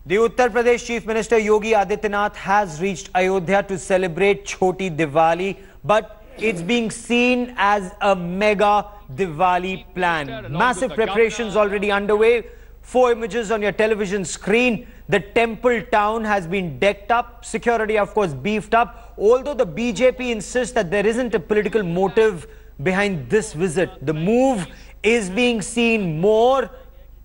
The Uttar Pradesh Chief Minister Yogi Adityanath has reached Ayodhya to celebrate Choti Diwali, but it's being seen as a mega Diwali plan. Massive preparations already underway. 4 images on your television screen. The temple town has been decked up. Security, of course, beefed up. Although the BJP insists that there isn't a political motive behind this visit, the move is being seen more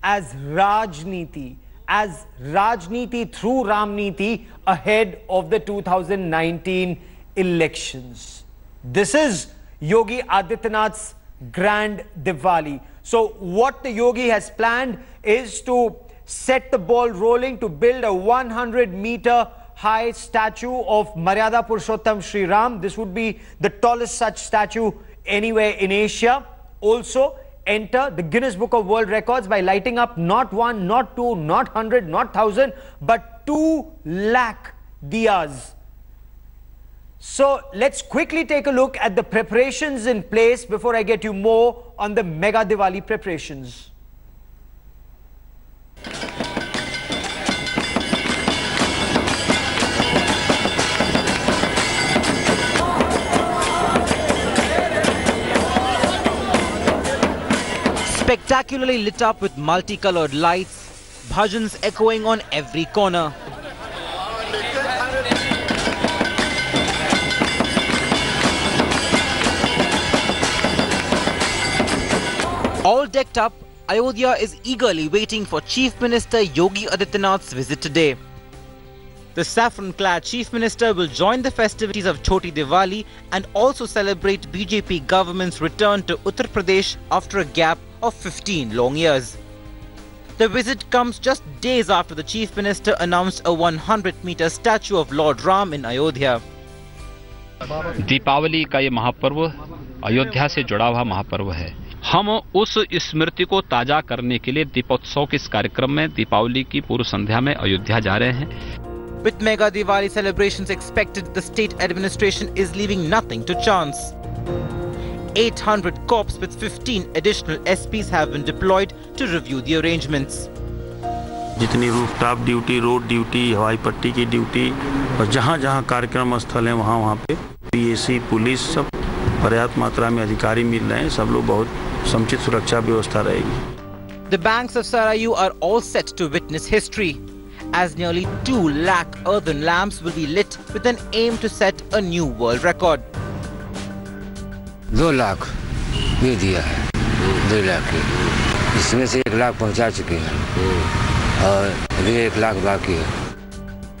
as Rajneeti. As Rajneeti through Ram-Neeti ahead of the 2019 elections. This is Yogi Adityanath's grand Diwali. So what the Yogi has planned is to set the ball rolling to build a 100-meter high statue of Maryada Purushottam Shri Ram. This would be the tallest such statue anywhere in Asia. Also, enter the Guinness Book of World Records by lighting up not 1, not 2, not 100, not 1,000, but 2 lakh diyas. So let's quickly take a look at the preparations in place before I get you more on the mega Diwali preparations. Spectacularly lit up with multicolored lights, bhajans echoing on every corner. All decked up, Ayodhya is eagerly waiting for Chief Minister Yogi Adityanath's visit today. The saffron-clad Chief Minister will join the festivities of Choti Diwali and also celebrate BJP government's return to Uttar Pradesh after a gap of 15 long years. The visit comes just days after the Chief Minister announced a 100-meter statue of Lord Ram in Ayodhya. Deepawali का ये महापर्व अयोध्या से जुड़ा हुआ महापर्व है। हम उस स्मृति को ताजा करने के लिए दीपोत्सव के इस कार्यक्रम में दीपावली की पूर्व संध्या में अयोध्या जा रहे हैं। With mega Diwali celebrations expected, the state administration is leaving nothing to chance. 800 corps with 15 additional SPs have been deployed to review the arrangements. जितनी रूफटॉप ड्यूटी, रोड ड्यूटी, हवाई पट्टी की ड्यूटी और जहां-जहां कार्यक्रम स्थल हैं वहां पे पीएसी, पुलिस सब पर्याप्त मात्रा में अधिकारी मिल रहे हैं। सब लोग बहुत समुचित सुरक्षा व्यवस्था रहेगी। The banks of Saryu are all set to witness history, as nearly 2 lakh earthen lamps will be lit with an aim to set a new world record. 2 lakh ये दिया है, 2 लाख की, इसमें से 1 लाख पहुंचा चुके हैं और अभी 1 लाख बाकी है।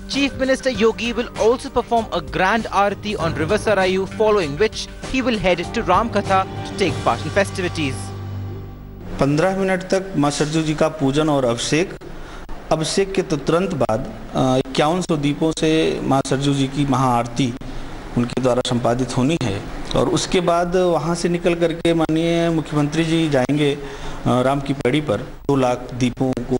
Chief Minister Yogi will also perform a grand aarti on River Saryu, following which he will head to Ramkatha to take part in festivities. 15 minute तक मां सरजू जी का पूजन और अभिषेक के तुरंत बाद 5100 दीपों से मां सरजू जी की महाआरती उनके द्वारा संपादित होनी है और उसके बाद वहां से निकल करके माननीय मुख्यमंत्री जी जाएंगे राम की पैड़ी पर 2 लाख दीपों को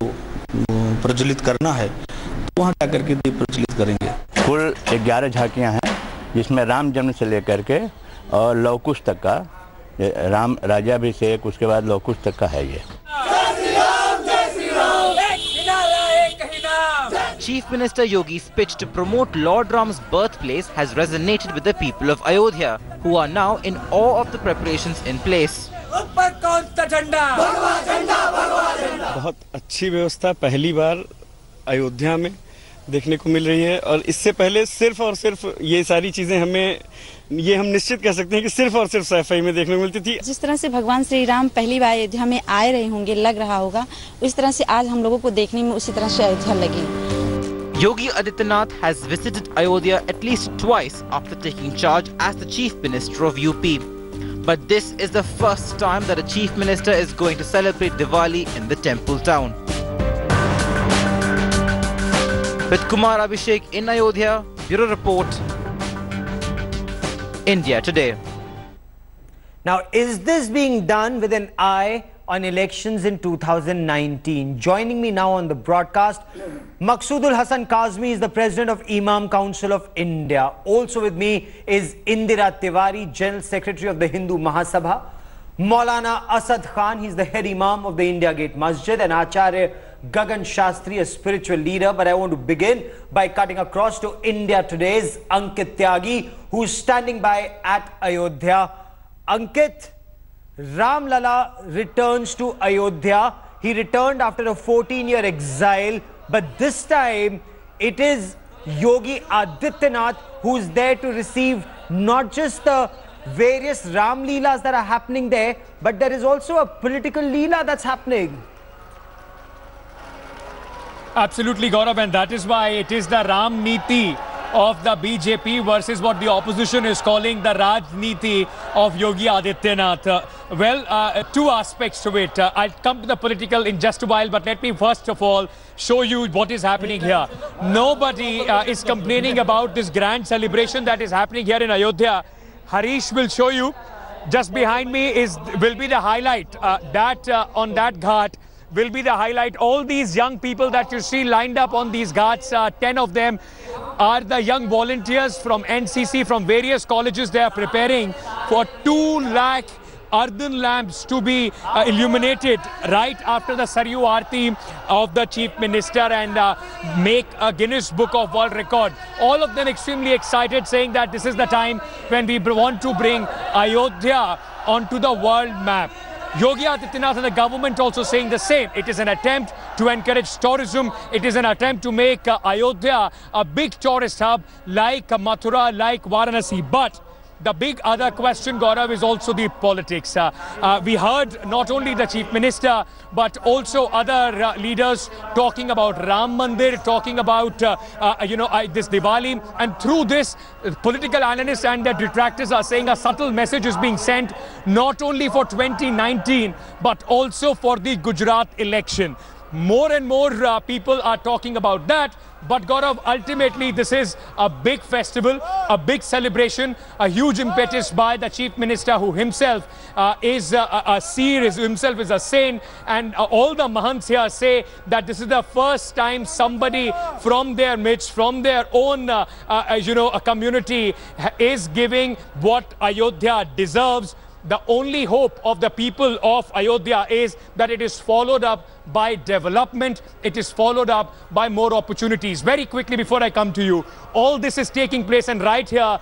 प्रज्वलित करना है, तो वहां जाकर के दीप प्रज्वलित करेंगे। कुल 11 झांकियां हैं जिसमें राम जन्म से लेकर के और लव कुश तक का, राम राज्याभिषेक उसके बाद लव कुश तक का है ये। Chief Minister Yogi's pitch to promote Lord Ram's birthplace has resonated with the people of Ayodhya, who are now in awe of the preparations in place. बहुत अच्छी व्यवस्था पहली बार अयोध्या में देखने को मिल रही है और इससे पहले सिर्फ और सिर्फ ये सारी चीजें हम निश्चित कह सकते हैं कि सिर्फ और सिर्फ सफाई में देखने को मिलती थी। जिस तरह से भगवान श्री राम पहली बार अयोध्या में आए रहे होंगे, लग रहा होगा, उस तरह से आज हम लोगों को देखने में उसी तरह से अयोध्या लगी। Yogi Adityanath has visited Ayodhya at least twice after taking charge as the Chief Minister of UP. But this is the first time that a Chief Minister is going to celebrate Diwali in the temple town. With Kumar Abhishek in Ayodhya, Bureau Report, India Today. Now, is this being done with an eye on elections in 2019? Joining me now on the broadcast, Maqsoodul Hasan Kazmi is the President of Imam Council of India. Also with me is Indira Tiwari, General Secretary of the Hindu Mahasabha. Maulana Asad Khan, he's the head Imam of the India Gate Masjid, and Acharya Gagan Shastri, a spiritual leader. But I want to begin by cutting across to India Today's Ankit Tyagi, who's standing by at Ayodhya. Ankit, Ram Lala returns to Ayodhya. He returned after a 14-year exile, but this time it is Yogi Adityanath who's there to receive not just the various Ram Leelas that are happening there, but there is also a political Leela that's happening. Absolutely, Gaurav, and that is why it is the Ram-Neeti of the BJP versus what the opposition is calling the Rajneeti of Yogi Adityanath. Two aspects to it. I'll come to the political in just a while, but let me first of all show you what is happening here. Nobody is complaining about this grand celebration that is happening here in Ayodhya. Harish will show you. Just behind me will be the highlight. On that ghat will be the highlight. All these young people that you see lined up on these ghats, 10 of them are the young volunteers from NCC, from various colleges. They are preparing for 2 lakh earthen lamps to be illuminated right after the Saryu aarti of the Chief Minister and make a Guinness Book of World Record. All of them extremely excited, saying that this is the time when we want to bring Ayodhya onto the world map. Yogi Adityanath and the government also saying the same. It is an attempt to encourage tourism. It is an attempt to make Ayodhya a big tourist hub like Mathura, like Varanasi. But the big other question, Gaurav, is also the politics. We heard not only the Chief Minister, but also other leaders talking about Ram Mandir, talking about, this Diwali. And through this, political analysts and their detractors are saying a subtle message is being sent, not only for 2019, but also for the Gujarat election. More and more people are talking about that. But Gaurav, ultimately this is a big festival, a big celebration, a huge impetus by the Chief Minister, who himself is a seer, himself is a saint. And all the Mahants here say that this is the first time somebody from their midst, from their own a community is giving what Ayodhya deserves. The only hope of the people of Ayodhya is that it is followed up by development. It is followed up by more opportunities. Very quickly before I come to you, all this is taking place, and right here,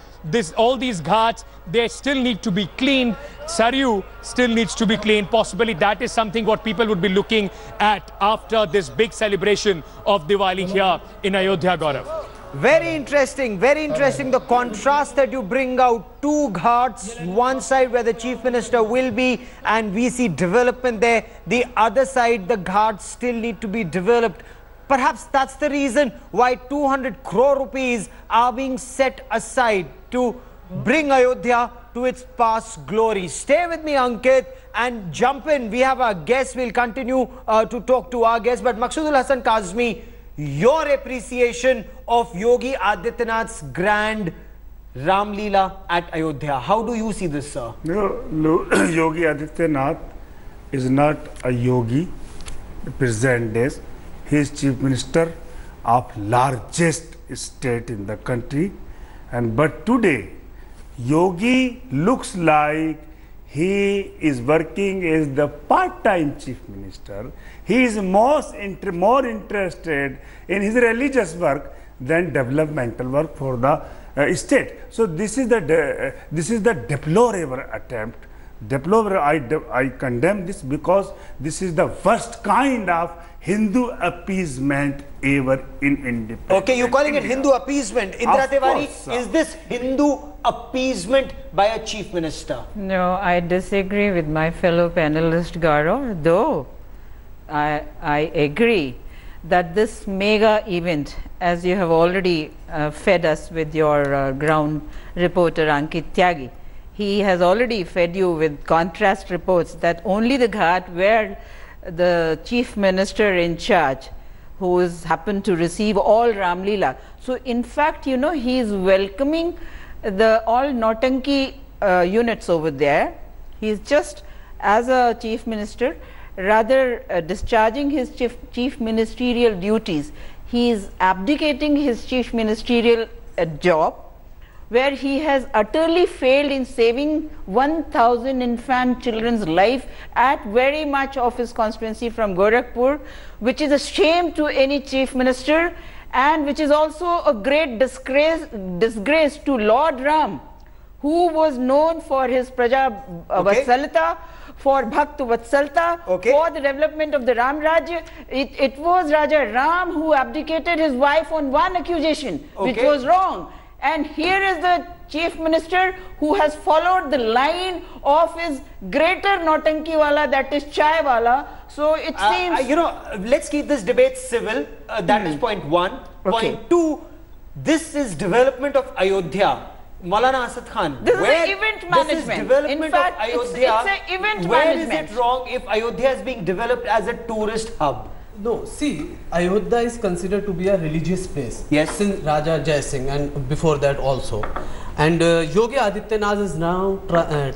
all these ghats, they still need to be cleaned. Saryu still needs to be cleaned. Possibly that is something what people would be looking at after this big celebration of Diwali here in Ayodhya, Gaurav. Very interesting, the contrast that you bring out. 2 ghats, one side where the Chief Minister will be and we see development there. The other side, the ghats still need to be developed. Perhaps that's the reason why 200 crore rupees are being set aside to bring Ayodhya to its past glory. Stay with me, Ankit, and jump in. We have our guests. We'll continue to talk to our guests. But Maqsoodul Hasan Kazmi, your appreciation of Yogi Adityanath's grand Ram Leela at Ayodhya. How do you see this, sir? Yogi Adityanath is not a yogi present days. He is Chief Minister of largest state in the country. But today, Yogi looks like he is working as the part-time Chief Minister. He is more interested in his religious work than developmental work for the state. So this is the deplorable attempt. Deplorable. I condemn this because this is the worst kind of Hindu appeasement ever in independence. Okay, you're calling it Hindu appeasement. Indra Tiwari, is this Hindu appeasement by a Chief Minister? No, I disagree with my fellow panelist Gaurav, though I agree that this mega event, as you have already fed us with your ground reporter Ankit Tyagi, he has already fed you with contrast reports that only the ghat where the Chief Minister in charge, who has happened to receive all Ram Leela. So in fact, you know, he is welcoming all Nautanki units over there. He is just, as a Chief Minister, rather discharging his chief ministerial duties. He is abdicating his chief ministerial job, where he has utterly failed in saving 1,000 infant children's life at very much of his constituency from Gorakhpur, which is a shame to any chief minister, and which is also a great disgrace to Lord Ram, who was known for his Praja Vatsalata, for Bhakt Vatsalta, for the development of the Ram Rajya. It was Raja Ram who abdicated his wife on one accusation, which was wrong. And here is the chief minister who has followed the line of his greater Nautanki wala, that is Chai wala. So it seems... you know, let's keep this debate civil. That is point one. Point two, this is development of Ayodhya. Maulana Asad Khan, this is event management. This is development in fact, of Ayodhya. It's an event Where management. is it wrong if Ayodhya is being developed as a tourist hub? No, see, Ayodhya is considered to be a religious place. Yes. Since Raja Jai Singh and before that also. And Yogi Adityanath is now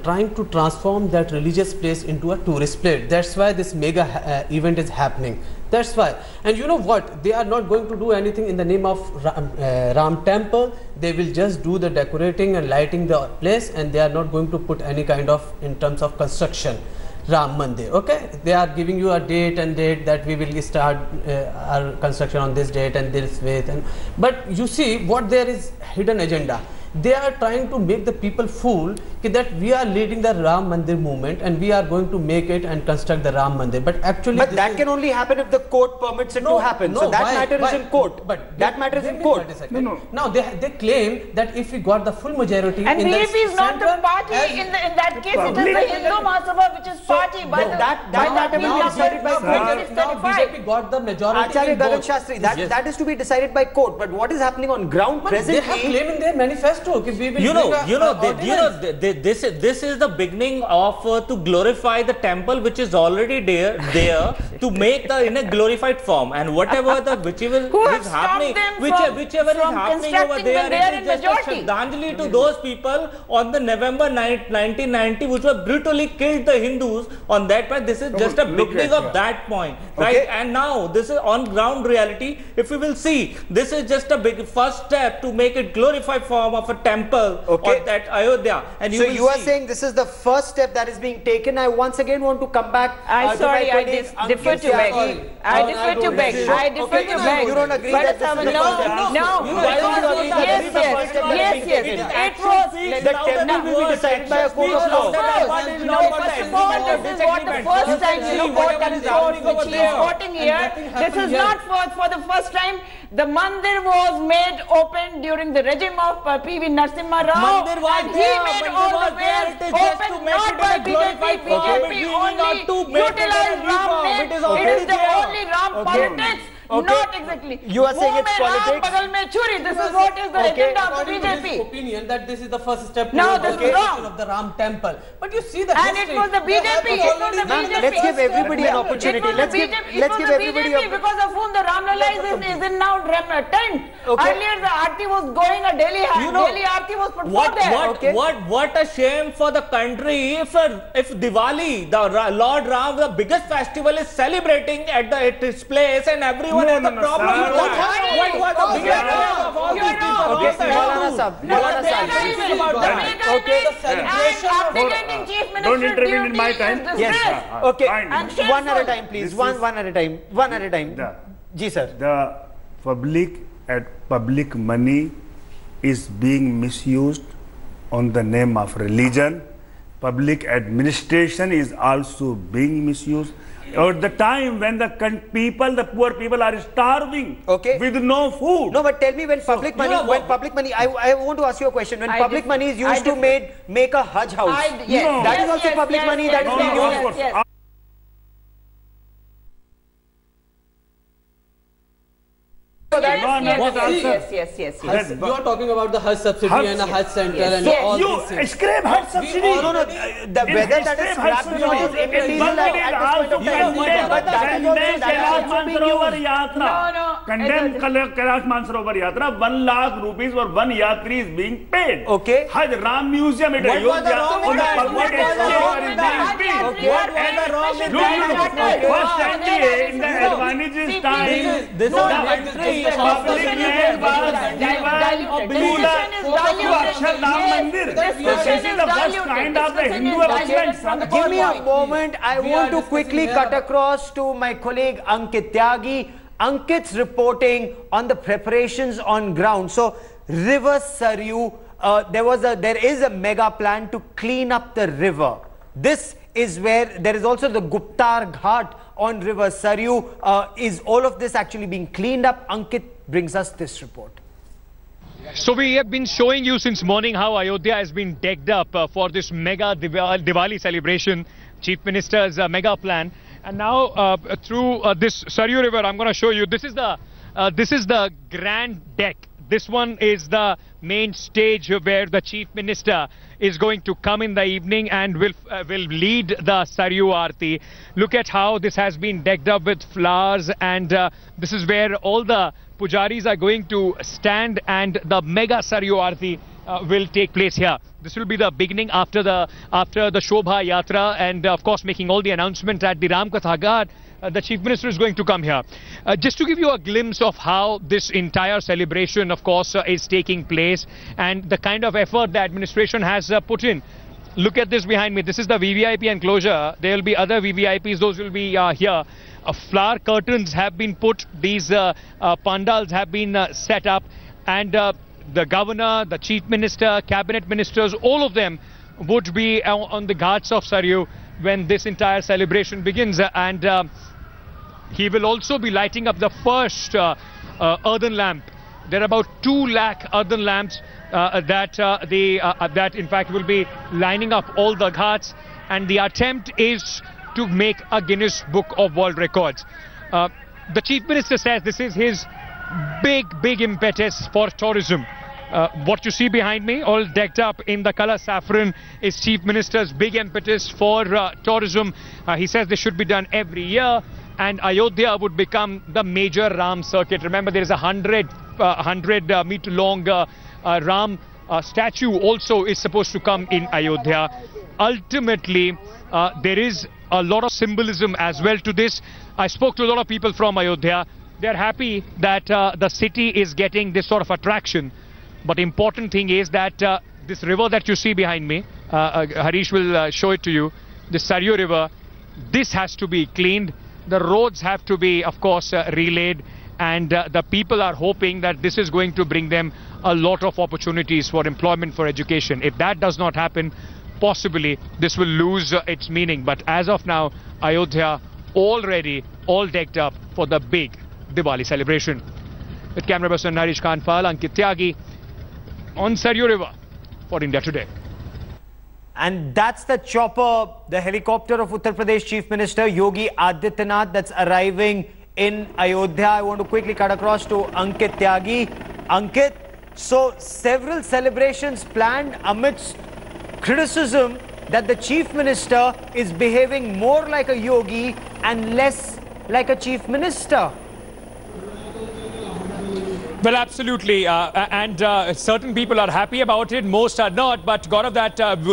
trying to transform that religious place into a tourist place. That's why this mega event is happening. That's why. And you know what? They are not going to do anything in the name of Ram temple. They will just do the decorating and lighting the place, and they are not going to put any kind of, in terms of construction, Ram Mandir. Okay? They are giving you a date and date that we will start our construction on this date and this way. But you see what there is hidden agenda. They are trying to make the people fool that we are leading the Ram Mandir movement and we are going to make it and construct the Ram Mandir. But actually, that can only happen if the court permits it to happen. So that matter is in court. But that matter is in court. Now they claim that if we got the full majority, and in BJP is not the party. In that case, it is the Hindu Mahasabha which is party. That matter will be decided by court. Now BJP got the majority. Acharya in both. Gagan Shastri, that is to be decided by court. But what is happening on ground presently? They have claimed in their manifesto. This is the beginning of to glorify the temple which is already there to make the in a glorified form, and whichever is happening over there, it is just a Shraddhanjali to those people on the November 1990 which were brutally killed the Hindus on that part. This is just a beginning of that point, right? And now this is on ground reality. If we will see, this is just a big first step to make it glorified form of a temple of that Ayodhya. And so you are saying this is the first step that is being taken. I once again want to come back. I'm sorry, I defer to beg. I defer to beg. You don't agree that this is the first step? No. Yes. It was. The temple will be decided by a court of law. First of all, this is what the first time which he is quoting here. This is not for the first time. The mandir was made open during the regime of P.V. Narasimha Rao, and he made all the ways open, not by BJP. BJP only utilized Ram name. It is the only Ram politics. Not exactly. You are saying it's politics? This is what is the agenda of the BJP. Opinion that this is the first step no, this is wrong. Of the Ram temple. But you see the and history. It was the BJP. It was the BJP. Let's give everybody an opportunity. Let's give everybody a... because of whom the Ram Lala is in now tent. Earlier the aarti was going a daily aarti was put there. What a shame for the country if Diwali, the Lord Ram, the biggest festival, is celebrating at its place and everyone has a problem with that. What the bigger problem of all these people? Don't intervene in my time. Yes. Okay. One at a time, please. One at a time. One at a time. Ji sir. The public money is being misused on the name of religion. Public administration is also being misused. At the time when the poor people are starving with no food. No, but tell me when public money, I want to ask you a question. When public money is used to make a Hajj house, that is also public money that is being used. Yes. Yes. You are talking about the Hajj subsidy and the Hajj center and all these things. Scrap Hajj subsidy. No. Whether that is scrapped or not is immaterial at this point of time. Condemn Kailash Mansarovar Yatra. 1 lakh rupees for one yatri is being paid. Okay. Hajj Ram Museum at Ayodhya. Whatever wrong with that? First NDA in the Advani's time, this the public land was given to Akshardham Mandir. This is the worst kind of the Hindu appeasement. Give me a moment. I want to quickly cut across to my colleague Ankit Tyagi. Ankit's reporting on the preparations on ground. So, River Saryu, there is a mega plan to clean up the river. This is where there is also the Guptar Ghat on River Saryu. Is all of this actually being cleaned up? Ankit brings us this report. So we have been showing you since morning how Ayodhya has been decked up for this mega Diwali celebration, Chief Minister's mega plan. And now through this Saryu River, I'm going to show you. This is the grand deck. This one is the main stage where the Chief Minister is going to come in the evening and will lead the Saryu Aarti. Look at how this has been decked up with flowers, and this is where all the pujaris are going to stand, and the mega Saryu Aarti will take place here. This will be the beginning after the Shobha Yatra, and of course making all the announcement at the Ramkatha Ghat. The Chief Minister is going to come here. Just to give you a glimpse of how this entire celebration, of course, is taking place and the kind of effort the administration has put in. Look at this behind me. This is the VVIP enclosure. There will be other VVIPs. Those will be here. Flower curtains have been put. These pandals have been set up. And the governor, the Chief Minister, cabinet ministers, all of them would be on the ghats of Saryu when this entire celebration begins, and he will also be lighting up the first earthen lamp. There are about 2 lakh earthen lamps that in fact will be lining up all the ghats, and the attempt is to make a Guinness Book of World Records. The Chief Minister says this is his big impetus for tourism. What you see behind me, all decked up in the color saffron, is Chief Minister's big impetus for tourism. He says this should be done every year, and Ayodhya would become the major Ram circuit. Remember, there is a 100 meter long Ram statue also is supposed to come in Ayodhya. Ultimately, there is a lot of symbolism as well to this. I spoke to a lot of people from Ayodhya. They are happy that the city is getting this sort of attraction. But important thing is that this river that you see behind me, Harish will show it to you, the Saryu River, this has to be cleaned. The roads have to be, of course, relayed, and the people are hoping that this is going to bring them a lot of opportunities for employment, for education. If that does not happen, possibly this will lose its meaning. But as of now, Ayodhya already all decked up for the big Diwali celebration. With camera person Harish Kanfal, Ankit Tyagi on Saryu River for India Today. And that's the chopper, the helicopter of Uttar Pradesh Chief Minister Yogi Adityanath that's arriving in Ayodhya. I want to quickly cut across to Ankit Tyagi. Ankit, so several celebrations planned amidst criticism that the Chief Minister is behaving more like a yogi and less like a Chief Minister. Well, absolutely, and certain people are happy about it, most are not. But Gaurav,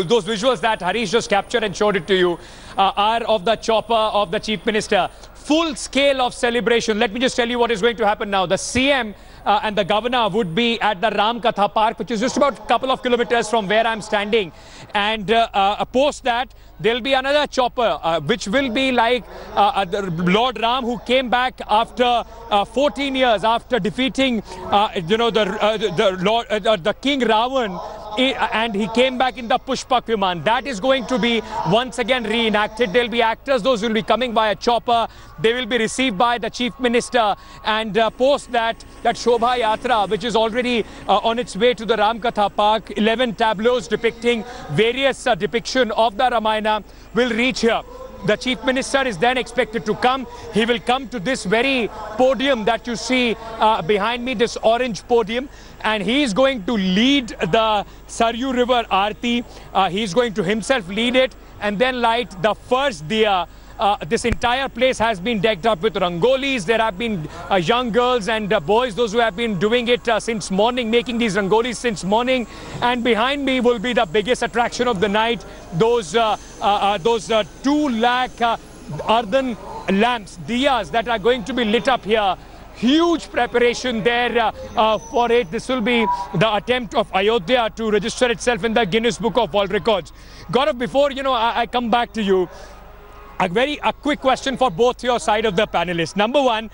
those visuals that Harish just captured and showed it to you are of the chopper of the Chief Minister. Full scale of celebration. Let me just tell you what is going to happen now. The CM and the governor would be at the Ramkatha Park, which is just about a couple of kilometers from where I'm standing. And post that, there'll be another chopper, which will be like Lord Ram, who came back after 14 years after defeating, the King Ravan. And he came back in the Pushpak Viman. That is going to be once again reenacted. There'll be actors, those will be coming by a chopper. They will be received by the Chief Minister, and post that Shobha Yatra, which is already on its way to the Ramkatha Park, 11 tableaus depicting various depiction of the Ramayana will reach here. The Chief Minister is then expected to come. He will come to this very podium that you see behind me, this orange podium, and he is going to lead the Saryu River Aarti. He is going to himself lead it and then light the first diya this entire place has been decked up with rangolis. There have been young girls and boys, those who have been doing it since morning, making these rangolis since morning. And behind me will be the biggest attraction of the night, those 2 lakh earthen lamps, diyas, that are going to be lit up here. Huge preparation there for it. This will be the attempt of Ayodhya to register itself in the Guinness Book of World Records. Gaurav, before I come back to you, a quick question for both your side of the panelists. Number one,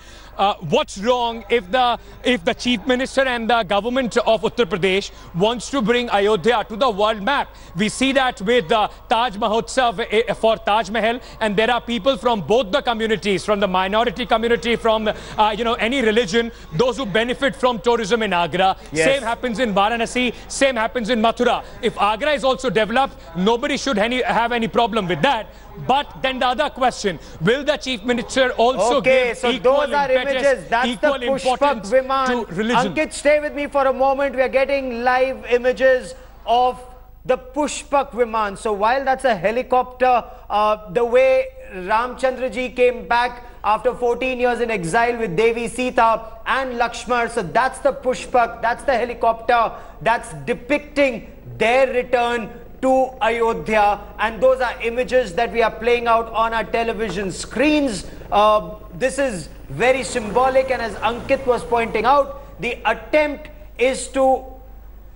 what's wrong if the Chief Minister and the government of Uttar Pradesh wants to bring Ayodhya to the world map? We see that with the Taj Mahotsav for Taj Mahal, and there are people from both the communities, from the minority community, from any religion, those who benefit from tourism in Agra. Yes. Same happens in Varanasi, same happens in Mathura. If Agra is also developed, nobody should have any problem with that. But then the other question, will the Chief Minister also give so equal those are images. That's the Pushpak Viman. Ankit, stay with me for a moment. We are getting live images of the Pushpak Viman. So while that's a helicopter, the way Ramchandraji came back after 14 years in exile with Devi Sita and Lakshmana, so that's the Pushpak, that's the helicopter that's depicting their return to Ayodhya, and those are images that we are playing out on our television screens. This is very symbolic, and as Ankit was pointing out, the attempt is to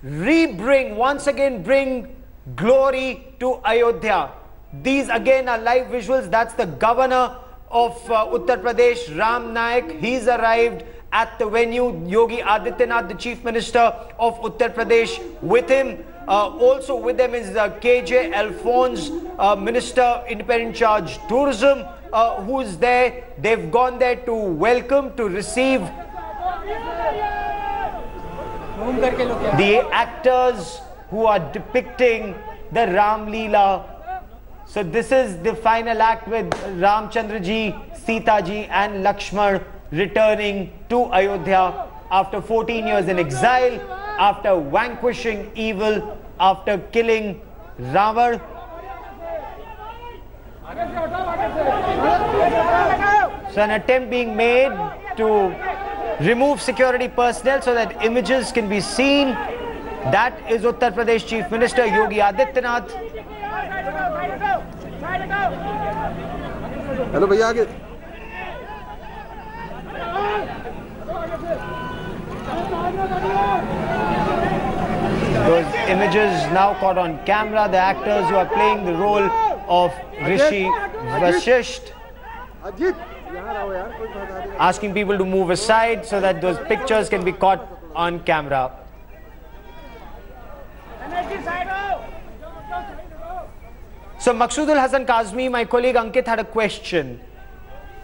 once again bring glory to Ayodhya. These again are live visuals. That's the governor of Uttar Pradesh, Ram Naik. He's arrived at the venue. Yogi Adityanath, the Chief Minister of Uttar Pradesh, with him. Also with them is KJ Alphonse, Minister Independent Charge Tourism, who's there. They've gone there to welcome, to receive the actors who are depicting the Ram Leela. So this is the final act with Ramchandraji, Sita Ji and Lakshmana returning to Ayodhya after 14 years in exile, after vanquishing evil, after killing Ravan. So an attempt being made to remove security personnel so that images can be seen. That is Uttar Pradesh Chief Minister Yogi Adityanath. Hello, bhaiya, aage. Those images now caught on camera, the actors who are playing the role of Rishi Vashisht, asking people to move aside so that those pictures can be caught on camera. So Maqsoodul Hasan Kazmi, my colleague Ankit, had a question.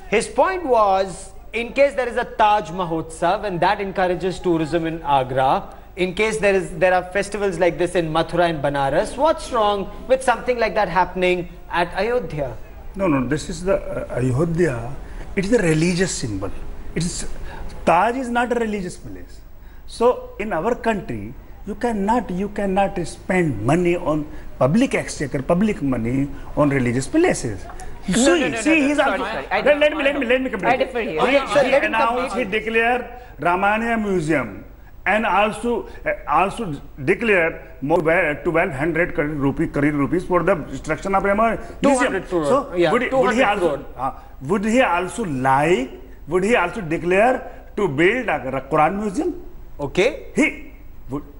His point was, in case there is a Taj Mahotsav and that encourages tourism in Agra, in case there are festivals like this in Mathura and Banaras, what's wrong with something like that happening at Ayodhya? No, this is the Ayodhya. It is a religious symbol. Taj is not a religious place. So in our country, you cannot spend money on public exchequer, public money on religious places. See, he's also. Let me complete. He announced, he declared Ramayana Museum, and also declared more 1,200 crore rupees for the destruction of Ramayana Museum. So would he also declare to build a Quran museum? Okay.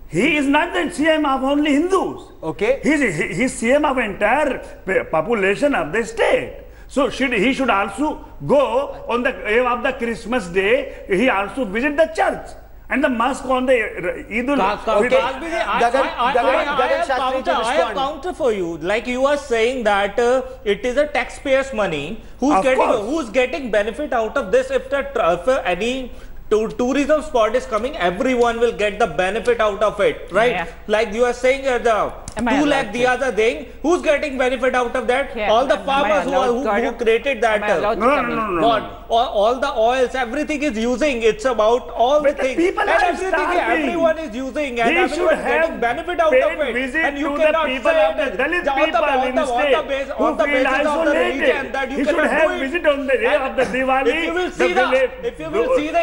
He is not the CM of only Hindus. Okay. He's CM of entire population of the state. So he should also go on the eve of the Christmas day. He also visit the church and the mosque on the Eid I have counter for you. Like you are saying that it is a taxpayers' money. Who's getting benefit out of this? If any tourism spot is coming, everyone will get the benefit out of it, right? Yeah. Like you are saying, the 2 lakh diyas are there. Who's getting benefit out of that? Yeah. All the farmers who created that. No. All the oils, everything is using. It's about all the things. People and are everything, starving. everyone is using, and He everyone should is getting have benefit out of paid it. visit And you to the cannot people say of the that Dalit on people in the state on the basis who of the feel religion isolated. that you He should cannot have do it. visit on the day of the Diwali. If you will see the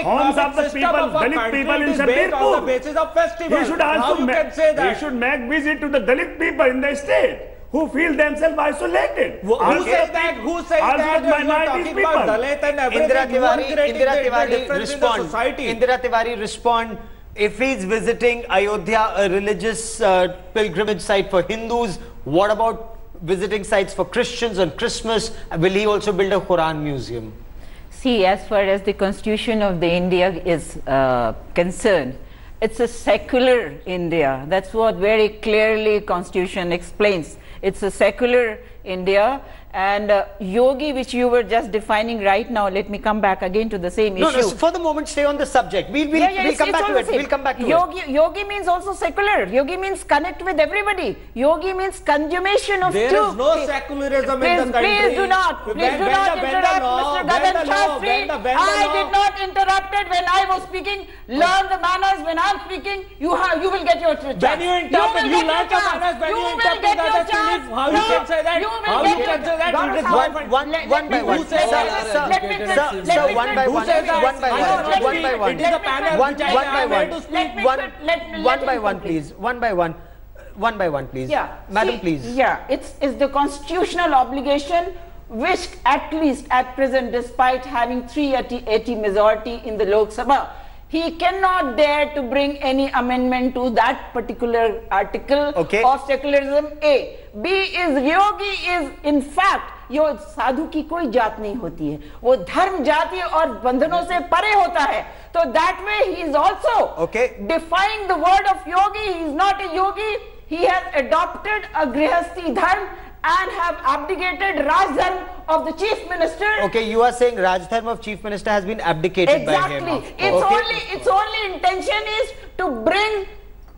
homes economic of the system people, of our Dalit country, people it in is based on the Shabirpur. basis of festivals. He should How also you can say that? He should make visit to the Dalit people in the state who feel themselves isolated. Who says that? Who says also that? You are minorities talking about people. Dalit and everything. Indira You are Tiwari, creating Indira the Tiwari, difference in the respond. society. Indira Tiwari, respond. If he's visiting Ayodhya, a religious pilgrimage site for Hindus, what about visiting sites for Christians on Christmas? Will he also build a Quran museum? See, as far as the constitution of the India is concerned, it's a secular India. That's what very clearly constitution explains. It's a secular India, and yogi, which you were just defining right now, let me come back again to the same issue. No, for the moment, stay on the subject. We'll come back to it. We'll come back to it. Yogi means also secular. Yogi means connect with everybody. Yogi means consummation of There is no secularism in the country. Please do not interrupt Mr. Gagan Shastri. I did not interrupt it when I was speaking. Learn the manners when I'm speaking. You will get your chance. When you interrupt, you learn the manners. When you interrupt others to live, how you can say that? How you can say that? One by one. Sir, one by one. One by one, please. One by one, please. Yeah, Madam, please. Yeah, it's the constitutional obligation, which at least at present, despite having 380 majority in the Lok Sabha, he cannot dare to bring any amendment to that particular article of secularism. A. B is Yogi is in fact, यो साधु की कोई जात नहीं होती है, वो धर्म जाति और बंधनों से परे होता है. तो that way he is also defying the word of yogi. He is not a yogi. He has adopted a grihasti dharma and have abdicated Raj Dharma of the Chief Minister. Okay, you are saying Raj Dharma of Chief Minister has been abdicated by him. Exactly. Its only intention is to bring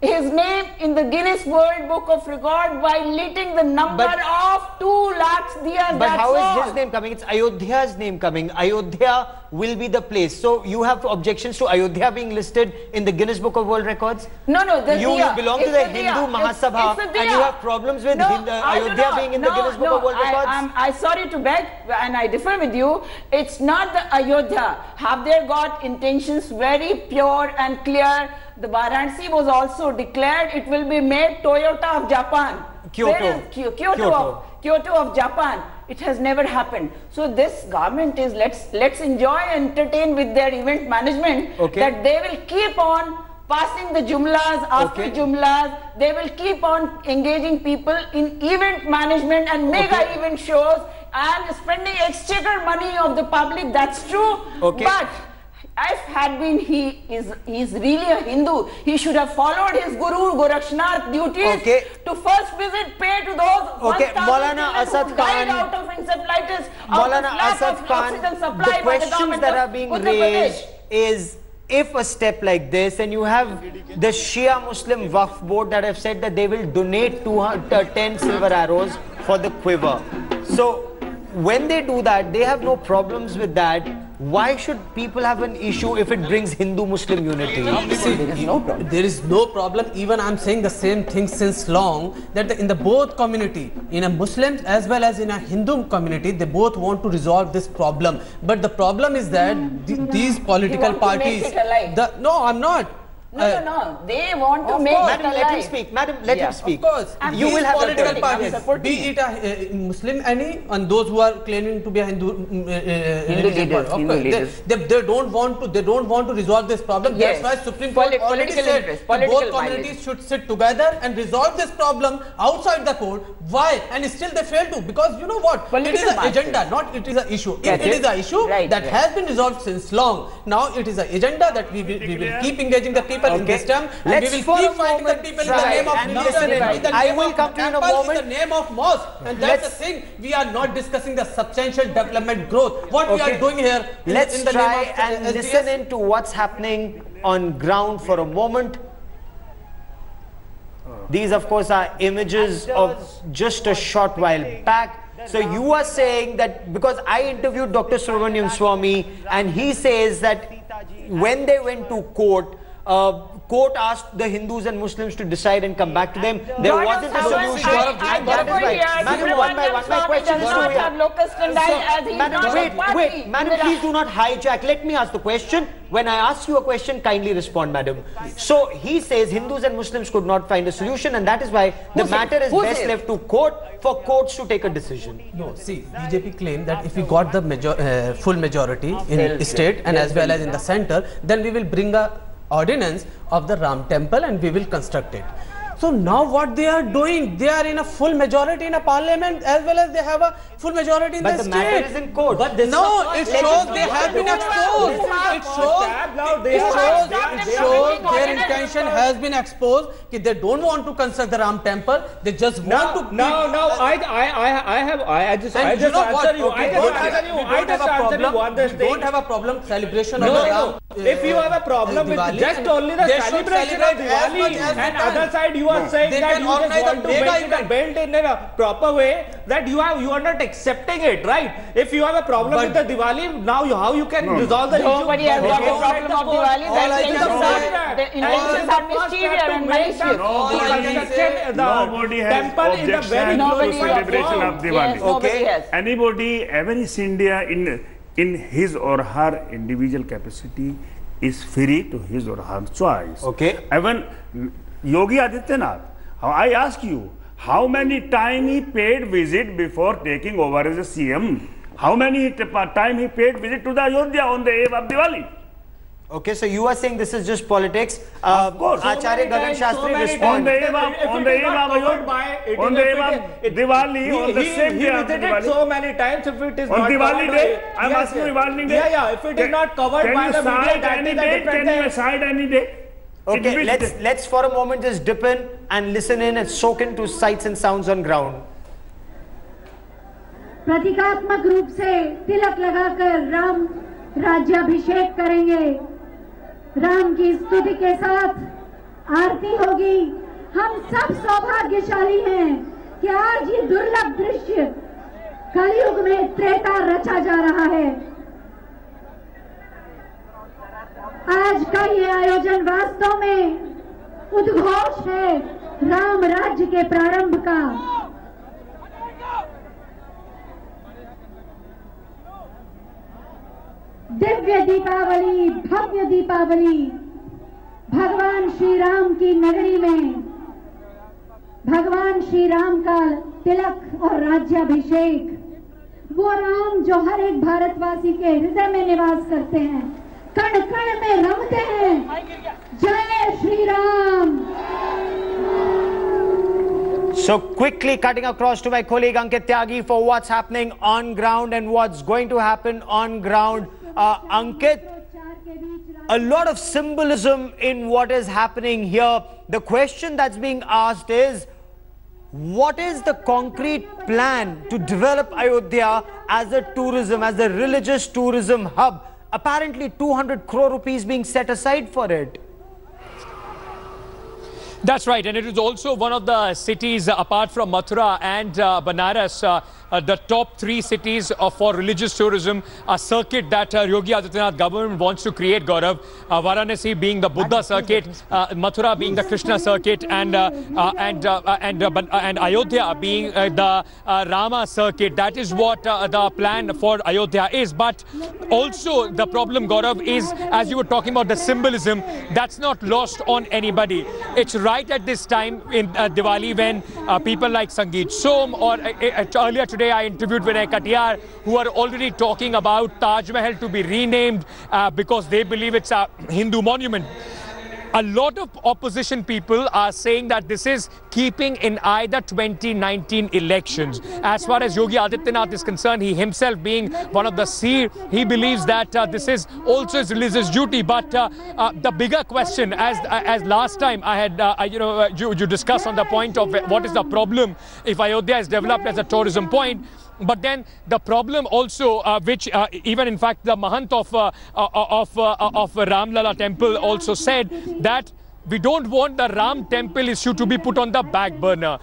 his name in the Guinness World Book of Record by lighting the number of 2 lakhs diyas. But how is his name coming? It's Ayodhya's name coming. Ayodhya will be the place. So you have objections to Ayodhya being listed in the Guinness Book of World Records? No. You belong to the Hindu Mahasabha and you have problems with Ayodhya being in the Guinness Book of World Records? I'm sorry to beg, and I differ with you. It's not the Ayodhya. Have they got intentions very pure and clear? The Varanasi was also declared it will be made Toyota of Japan. Kyoto of Japan. It has never happened. So this government is let's enjoy and entertain with their event management that they will keep on passing the jumlas after jumlas. They will keep on engaging people in event management and mega event shows and spending exchequer money of the public. That's true. But if had been he is really a Hindu, he should have followed his Guru Gorakshnath duties to first visit, pay to those Maulana Asad Khan, out of encephalitis, Maulana Asad Khan, the questions that are being raised is, if a step like this, and you have the Shia Muslim Waqf board that have said that they will donate 10 silver arrows for the quiver. So when they do that, they have no problems with that. Why should people have an issue if it brings Hindu-Muslim unity? See, there is no problem. Even I'm saying the same thing since long, that in the both community, in a Muslim as well as in a Hindu community, they both want to resolve this problem. But the problem is that these political parties... No, I'm not. No. They want to make it alive. Let him speak. Madam, let him speak. Of course. You will have political parties, be it a Muslim and those who are claiming to be a Hindu leaders. They don't want to resolve this problem. That's why Supreme Court already said both communities should sit together and resolve this problem outside the court. Why? And still they fail to, because you know what? It is an agenda, not it is an issue. It is an issue that has been resolved since long. Now it is an agenda that we will keep engaging the people in this term, and we will keep fighting the people in the name of religion. I will come to you in a moment. In the name of mosque, and that's the thing. We are not discussing the substantial development growth. What we are doing here. Let's try and listen in to what's happening on ground for a moment. These, of course, are images of just a short while back. So you are saying that, because I interviewed Dr. Subramanian Swamy, and he says that when they went to court, court asked the Hindus and Muslims to decide and come back to them. There wasn't a solution. Madam, my question is wait, madam, please do not hijack. Let me ask the question. When I ask you a question, kindly respond, madam. So he says Hindus and Muslims could not find a solution, and that is why the matter is best left to court for courts to take a decision. No, see, BJP claimed that if we got the full majority in state and as well as in the center, then we will bring a ordinance of the Ram temple and we will construct it. So now what they are doing, they are in a full majority in a parliament as well as they have a full majority in the state. But the matter is in court. But no, it shows they have been exposed. It shows their intention has been exposed. They don't want to construct the Ram temple. They just want to. I just answer you. I just answer you one thing. Don't have a problem celebration of the Ram. If you have a problem with just only the celebration of Diwali, and other side you are saying that you just want to make it built in a proper way, that you are not accepting it, right? If you have a problem with the Diwali, now how you can resolve the issue? Nobody has got a problem of Diwali. The intentions are mischievous and malicious. Nobody has objection to celebration of Diwali. Okay. Anybody, every India in his or her individual capacity is free to his or her choice. Okay. Even Yogi Adityanath, I ask you, how many time he paid visit before taking over as a CM? How many time he paid visit to the Ayodhya on the eve of Diwali? Okay, so you are saying this is just politics. Of course. Acharya Gagan Shastri respond. On the eve of Diwali, on the same day of Diwali. So many times, if it is on not Diwali covered day, I am asking you Diwali day. Yeah, if it is not covered by the media, that is a different thing. Can you decide any day? Okay, let's for a moment just dip in and listen in and soak into sights and sounds on ground. प्रतीकात्मक रूप से तिलक लगाकर राम राज्याभिषेक करेंगे। राम की स्तुति के साथ आरती होगी। हम सब सौभाग्यशाली हैं कि आज ये दुर्लभ दृश्य कलयुग में त्रेता रचा जा रहा है। आज का ये आयोजन वास्तव में उद्घोष है राम राज्य के प्रारंभ का। दिव्य दीपावली, भव्य दीपावली, भगवान श्री राम की नगरी में भगवान श्री राम का तिलक और राज्याभिषेक, वो राम जो हर एक भारतवासी के हृदय में निवास करते हैं, कण कण में रमते हैं। जय Shri Ram. So quickly cutting across to my colleague Ankit Tyagi for what's happening on ground and what's going to happen on ground. Ankit, a lot of symbolism in what is happening here. The question that's being asked is, what is the concrete plan to develop Ayodhya as a tourism, as a religious tourism hub? Apparently 200 crore rupees being set aside for it. That's right, and it is also one of the cities, apart from Mathura and Banaras, the top 3 cities for religious tourism, a circuit that Yogi Adityanath government wants to create, Gaurav. Varanasi being the Buddha circuit, Mathura being the Krishna circuit, and Ayodhya being the Rama circuit. That is what the plan for Ayodhya is. But also the problem, Gaurav, is, as you were talking about the symbolism, that's not lost on anybody. It's right at this time in Diwali when people like Sangeet Som, or earlier today I interviewed Vinay Katiyar, who are already talking about Taj Mahal to be renamed because they believe it's a Hindu monument. A lot of opposition people are saying that this is keeping in eye the 2019 elections. As far as Yogi Adityanath is concerned, he himself being one of the seer, he believes that this is also his religious duty. But the bigger question, as last time I had, you discussed on the point of what is the problem if Ayodhya is developed as a tourism point. But then the problem also, which even in fact the Mahant of Ram Lala temple also said, that we don't want the Ram temple issue to be put on the back burner.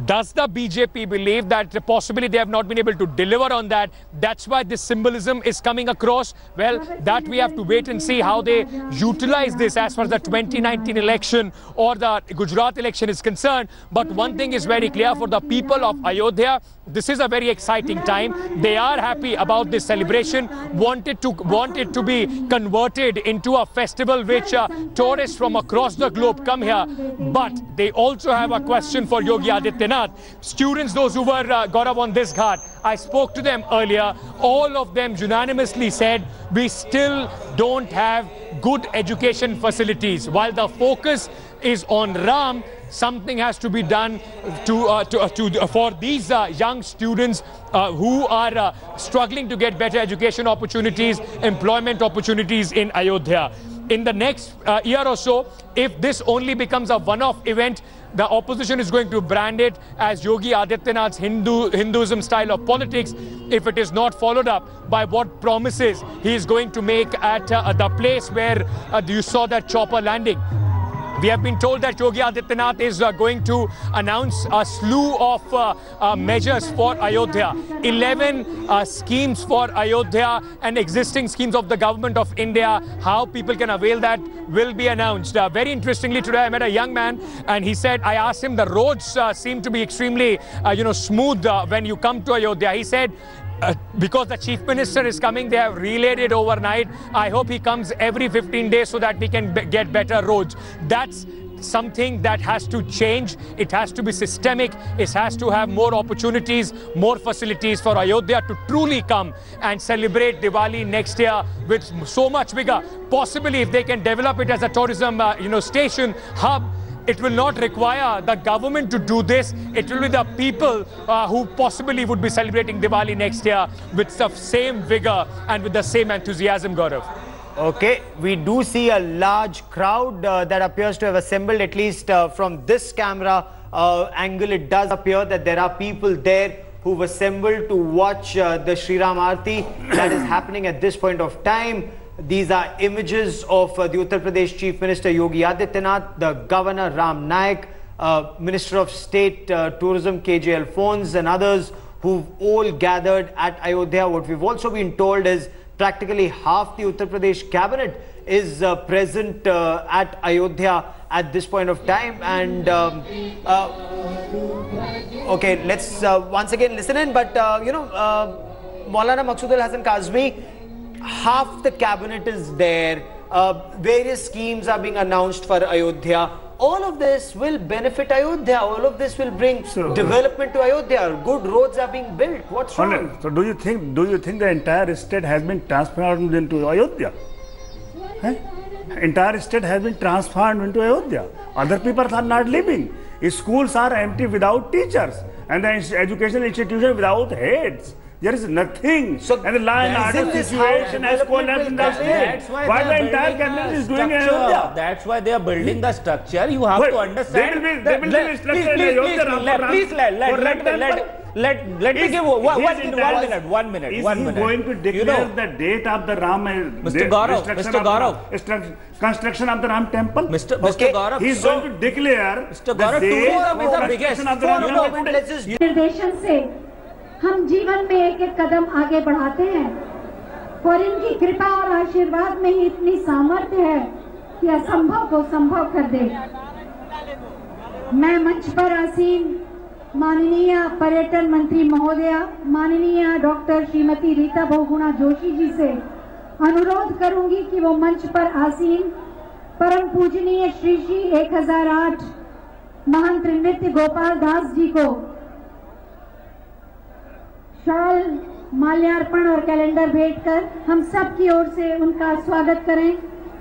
Does the BJP believe that possibly they have not been able to deliver on that? That's why this symbolism is coming across. Well, that we have to wait and see how they utilize this as far as the 2019 election or the Gujarat election is concerned. But one thing is very clear for the people of Ayodhya. This is a very exciting time. They are happy about this celebration, want it to be converted into a festival which tourists from across the globe come here. But they also have a question for Yogi Adityanath. Students, those who were Gaurav on this ghat, I spoke to them earlier. All of them unanimously said we still don't have good education facilities. While the focus is on Ram, something has to be done for these young students who are struggling to get better education opportunities, employment opportunities in Ayodhya. In the next year or so, if this only becomes a one-off event, the opposition is going to brand it as Yogi Adityanath's Hinduism style of politics if it is not followed up by what promises he is going to make at the place where you saw that chopper landing. We have been told that Yogi Adityanath is going to announce a slew of measures for Ayodhya. 11 schemes for Ayodhya and existing schemes of the government of India. How people can avail that will be announced. Very interestingly, today I met a young man and he said, I asked him, the roads seem to be extremely smooth when you come to Ayodhya. He said, because the Chief Minister is coming, they have relayed it overnight. I hope he comes every 15 days so that we can get better roads. That's something that has to change. It has to be systemic. It has to have more opportunities, more facilities for Ayodhya to truly come and celebrate Diwali next year with so much bigger. Possibly if they can develop it as a tourism station, hub, it will not require the government to do this. It will be the people who possibly would be celebrating Diwali next year with the same vigor and with the same enthusiasm, Gaurav. Okay, we do see a large crowd that appears to have assembled, at least from this camera angle. It does appear that there are people there who've assembled to watch the Sri Ram Aarti that is happening at this point of time. These are images of the Uttar Pradesh Chief Minister Yogi Adityanath, the Governor Ram Naik, Minister of State Tourism KJ Alphonse and others who've all gathered at Ayodhya. What we've also been told is practically half the Uttar Pradesh cabinet is present at Ayodhya at this point of time. And okay, let's once again listen in. But Maulana Maqsood Al Hasan Kazmi, half the cabinet is there. Various schemes are being announced for Ayodhya. All of this will benefit Ayodhya. All of this will bring development to Ayodhya. Good roads are being built. What's wrong? So do you think the entire state has been transformed into Ayodhya? Entire state has been transformed into Ayodhya. Other people are not living. Schools are empty without teachers, and the educational institution without heads. There is nothing. So, and the law and order situation has collapsed in the state. Why the entire cabinet is doing Ayodhya? That's why they are building the structure. You have to understand. They will be structure in Ayodhya. Please let me give 1 minute. Is he going to declare the date of the Ram? Mr. Gaurav. Construction of the Ram temple? Mr. Gaurav. He is going to declare Mr. Gaurav, tourism is the biggest. निर्देशन से हम जीवन में एक एक कदम आगे बढ़ाते हैं और इनकी कृपा और आशीर्वाद में ही इतनी सामर्थ्य है कि असंभव को संभव कर दे। मैं मंच पर आसीन माननीय पर्यटन मंत्री महोदया माननीय डॉक्टर श्रीमती रीता बहुगुणा जोशी जी से अनुरोध करूंगी कि वो मंच पर आसीन परम पूजनीय श्री श्री 1008 महंत नृत्य गोपाल दास जी को शाल माल्यार्पण और कैलेंडर भेंट कर हम सब की ओर से उनका स्वागत करें,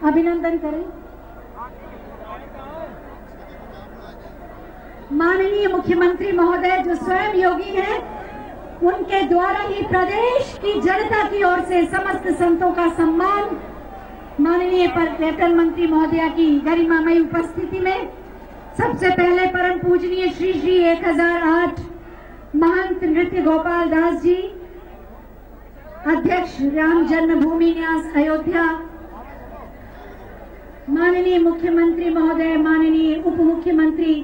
अभिनंदन करें। माननीय मुख्यमंत्री महोदय जो स्वयं योगी हैं, उनके द्वारा ही प्रदेश की जनता की ओर से समस्त संतों का सम्मान माननीय पर्यटन मंत्री महोदया की गरिमामयी उपस्थिति में सबसे पहले परम पूजनीय श्री श्री 1008 महंत नृत्य गोपाल दास जी, अध्यक्ष राम जन्मभूमि न्यास अयोध्या, माननीय मुख्यमंत्री महोदय, माननीय उप मुख्यमंत्री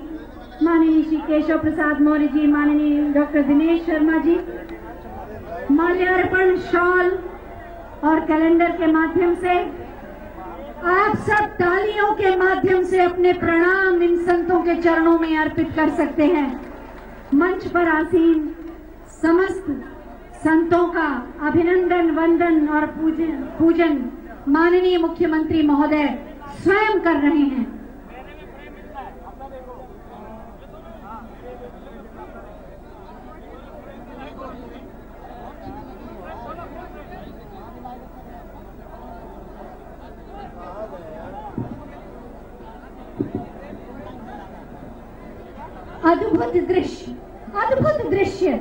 माननीय श्री केशव प्रसाद मौर्य जी, माननीय डॉक्टर दिनेश शर्मा जी, माल्यार्पण शॉल और कैलेंडर के माध्यम से आप सब तालियों के माध्यम से अपने प्रणाम इन संतों के चरणों में अर्पित कर सकते हैं। मंच पर आसीन समस्त संतों का अभिनंदन, वंदन और पूजन माननीय मुख्यमंत्री महोदय स्वयं कर रहे हैं। अद्भुत दृश्य,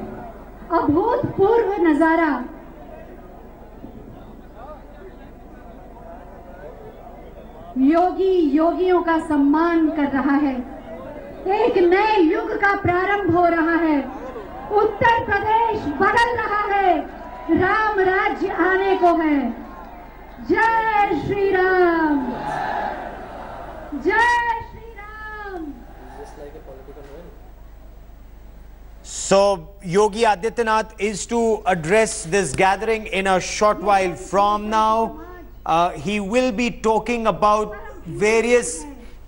अभूतपूर्व नजारा। योगी योगियों का सम्मान कर रहा है। एक नए युग का प्रारंभ हो रहा है। उत्तर प्रदेश बदल रहा है। राम राज्य आने को है। जय श्री राम, जय Shri Ram. So Yogi Adityanath is to address this gathering in a short while from now. He will be talking about various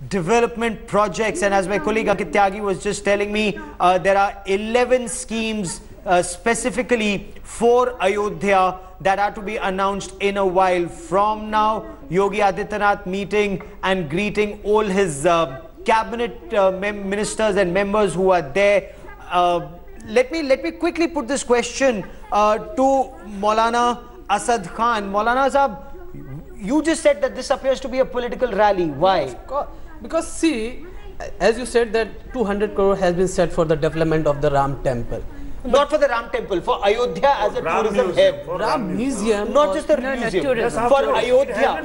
development projects, and as my colleague Ankit Tyagi was just telling me, there are 11 schemes specifically for Ayodhya that are to be announced in a while from now. Yogi Adityanath meeting and greeting all his cabinet ministers and members who are there. Let me quickly put this question to Maulana Asad Khan. Maulana Sahab, you just said that this appears to be a political rally. Why? Because see, as you said that 200 crore has been set for the development of the Ram temple. Not for the Ram temple, for Ayodhya as a tourism hub. Ram museum. Not just the museum. For Ayodhya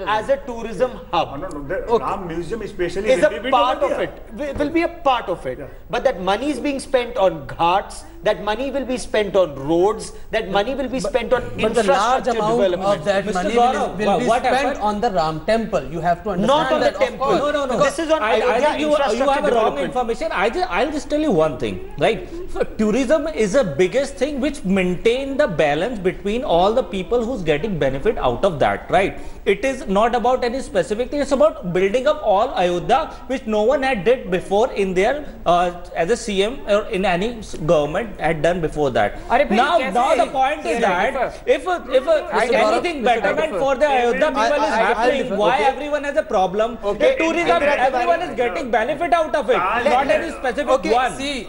as a tourism hub. The Ram museum especially is a part of it. Will be a part of it. But that money is being spent on ghats. That money will be spent on roads. That money will be spent on infrastructure development. Of that money will be spent on the Ram temple. You have to understand. Not on the temple. No. This is on Ayodhya infrastructure you have a wrong development. information. I'll just tell you one thing, right? So tourism is the biggest thing which maintain the balance between all the people who's getting benefit out of that, right? It is not about any specific thing. It's about building up all Ayodhya, which no one had did before in their as a CM or in any government had done before that. Now the point is that if anything betterment for the Ayodhya people is happening, why everyone has a problem? The tourism, everyone is getting benefit out of it, not any specific one. See,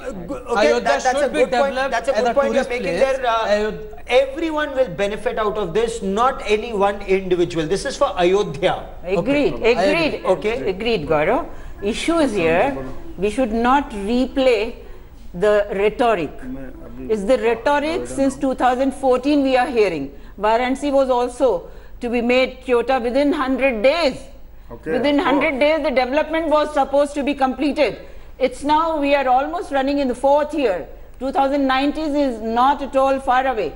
Ayodhya should be developed. That's a good point you're making there. Everyone will benefit out of this, not any one individual. This is for Ayodhya. Agreed. Okay. Agreed, Gaurav. Issue is here, we should not replay the rhetoric. It's the rhetoric since 2014 we are hearing. Varanasi was also to be made Kyoto within 100 days. Within 100 days the development was supposed to be completed. It's now we are almost running in the 4th year. 2019 is not at all far away.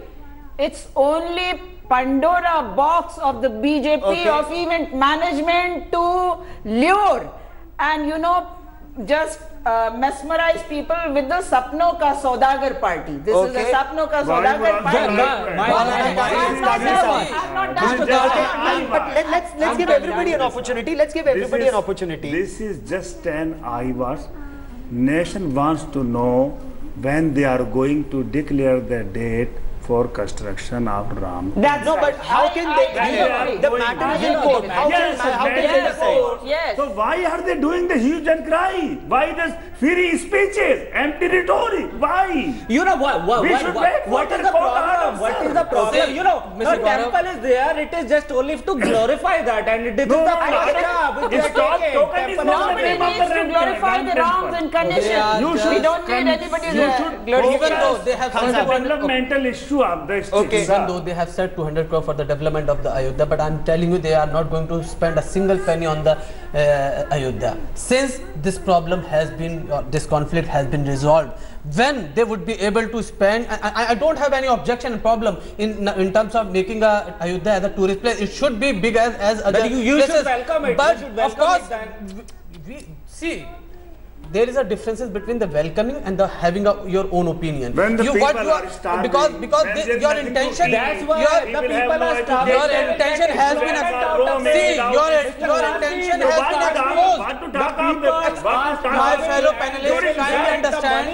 It's only Pandora box of the BJP of event management to lure and just mesmerize people with the Sapno Ka Saudagar party. This is a Sapno Ka Saudagar party. But let's give everybody an opportunity. Let's give everybody an opportunity. This is just an eyewash. Nation wants to know when they are going to declare the date for construction of Ram. No, but how can they? The matter is in court. How can they say? Yes. So why are they doing the huge and cry? Why this free speeches, empty rhetoric? Why? You know what? What is the problem? What is the problem? The temple is there. It is just only to glorify that, and it is the plaza which they are taking. Nobody needs to glorify the Rams and Ganesha. We don't need anybody's glorification. Even though they have developmental issue of the state. Even though they have said 200 crore for the development of the Ayodhya, but I'm telling you they are not going to spend a single penny on the Ayodhya. Since this problem has been, this conflict has been resolved when they would be able to spend. I don't have any objection and problem in terms of making Ayodhya as a tourist place. It should be big as other places. You should welcome it. But of course, see, there is a differences between the welcoming and the having your own opinion. When the people are starving, because your intention, that's why the people are starving. Your intention has been your intention has been exposed. My fellow panelists, kindly understand,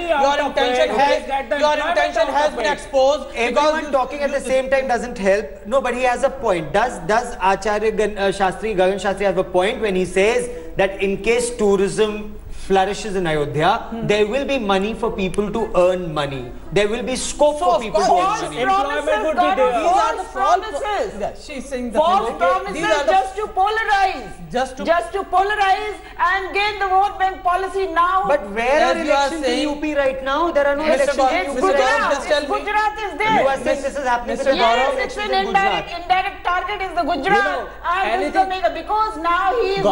your intention has been exposed. Everyone talking at the same time doesn't help. No, but he has a point. Does Acharya Gagan Shastri have a point when he says that in case tourism flourishes in Ayodhya, there will be money for people to earn money. There will be scope for people to earn money. Employment would be there. These are the false promises. Yeah, she's saying the false promises just to polarize. Just to polarize and gain the vote bank policy now. But where are elections in UP right now? There are no elections in UP. Gujarat is there. You are saying this is happening with Yes, it's an indirect target is the Gujarat. And this is the mega, because now he is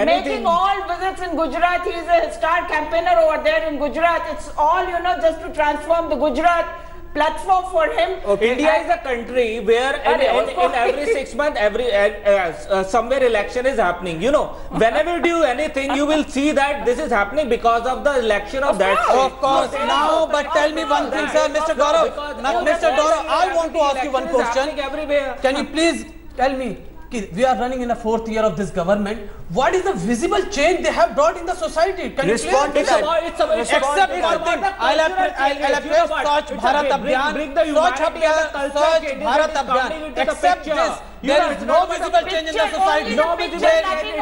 making all visits in Gujarat. He is a star campaigner over there in Gujarat. It's all, just to transform the Gujarat platform for him. Okay. India is a country where in every 6 months, somewhere election is happening. Whenever you do anything, you will see that this is happening because of the election of that. Of course. Now, but tell me one thing, sir, Mr. Gaurav. Mr. Gaurav, I want to ask you one question. Can you please tell me? We are running in the 4th year of this government. What is the visible change they have brought in the society? Can you respond to that? Except one thing, I'll appeal Swachh Bharat Abhiyan. Swachh Bharat Abhiyan. Except this, there is no visible change in the society. No visible change. It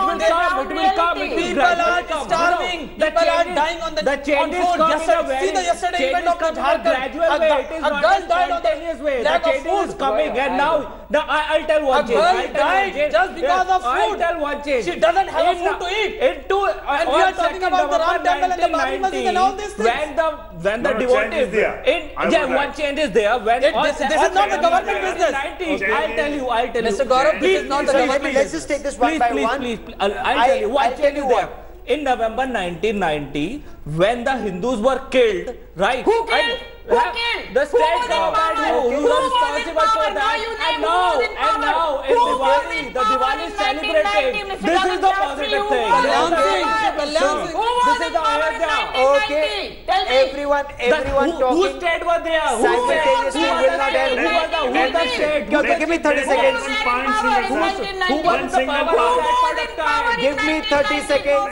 will come. People are starving. People are dying on the food. See the yesterday event of the Jharkhand. A girl died on the lack of food. Is coming, and now I'll tell one change. A girl died just because of food. I'll tell one change. She doesn't have a food to eat. And we are talking about the Ram Temple and the Babri Masjid and all these things. When the devotees, one change is there. This is not the government business. I'll tell you. Mr. Gaurav, this is not the government business. Let's just take this one by one. Please. I'll tell you. One change is there. In November 1990, when the Hindus were killed, right? Who killed? The state government who was responsible for that. And now in Diwali, the Diwali is celebrated. This is the positive thing. This is the Ayodhya. Okay, everyone talking. Whose state was there? Simultaneously will not end. Who was the state? Give me 30 seconds. Who was the power at that point of time? Give me 30 seconds.